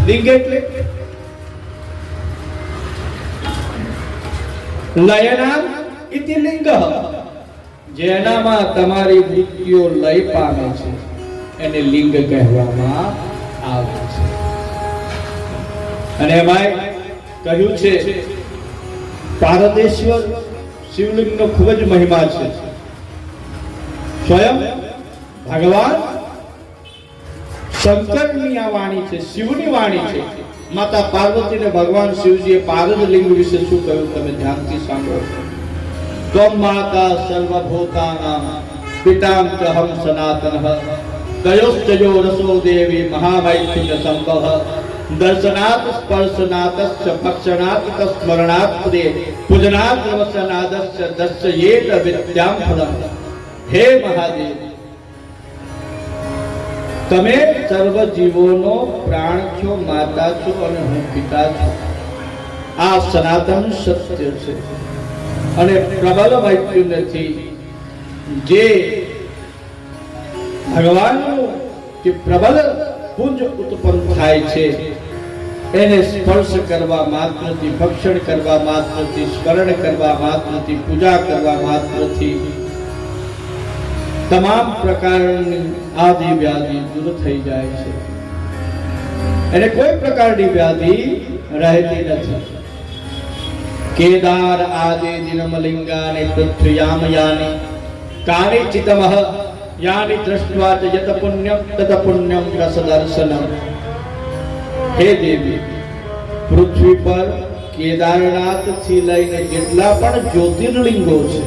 લિંગ એટલે લયનામ ઇતિ લિંગ, જેનામાં તમારી વૃત્તિઓ લય પામે છે એને લિંગ કહેવામાં આવે છે. અને એમાં કહ્યું છે પારદેશ્વર શિવલિંગનો ખૂબ જ મહિમા છે. સ્વયં ભગવાન શંકરની આ વાણી છે, શિવની વાણી છે. માતા પાર્વતીને ભગવાન શિવજીએ પારદ લિંગ વિશે શું કહ્યું તમે ધ્યાનથી સાંભળો. ત્વમ માતા સર્વભૂતાનાં પિતામ ચહમ સનાતનઃ તયોશ્ચયો રસો દેવી મહામૈથુન સંભવ દર્શનાત સ્પર્શનાતસ્ચ ભક્ષણાત તસ્મરણાત પ્રે પૂજનાત રવસનાદસ્ચ દર્શયેત વિદ્યામ ફલમ. હે મહાદેવ, તમે સર્વ જીવોનો પ્રાણ છો, માતા છો અને હું પિતા છું. આ સનાતન સત્ય છે. અને પ્રબલ મૈત્યુનથી જે ભગવાનનું જે પ્રબલ પુંજ ઉત્પન્ન થાય છે એને સ્પર્શ કરવા માત્રથી, ભક્ષણ કરવા માત્રથી, સ્મરણ કરવા માત્રથી, પૂજા કરવા માત્રથી તમામ પ્રકારની આદિ વ્યાધિ દૂર થઈ જાય છે. એને કોઈ પ્રકારની વ્યાધિ રહેતી નથી. કેદાર આદિ દિનમલિંગાને પૃથ્વ્યામ યાની કાની ચિતમઃ યાની દ્રષ્ટ્વા ચ યત પુણ્યમ તત પુણ્યમ રસ દર્શનમ. હે દેવી, પૃથ્વી પર કેદારનાથ થી લઈને જેટલા પણ જ્યોતિર્લિંગો છે,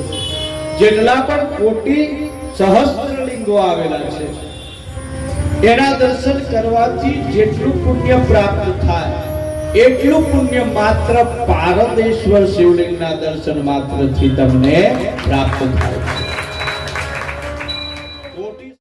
જેટલા પણ કોટી સહસ્ત્રલિંગો આવેલા છે, એના દર્શન કરવાથી જેટલું પુણ્ય પ્રાપ્ત થાય એટલું પુણ્ય માત્ર પારદેશ્વર શિવલિંગના દર્શન માત્રથી તમને પ્રાપ્ત થાય છે.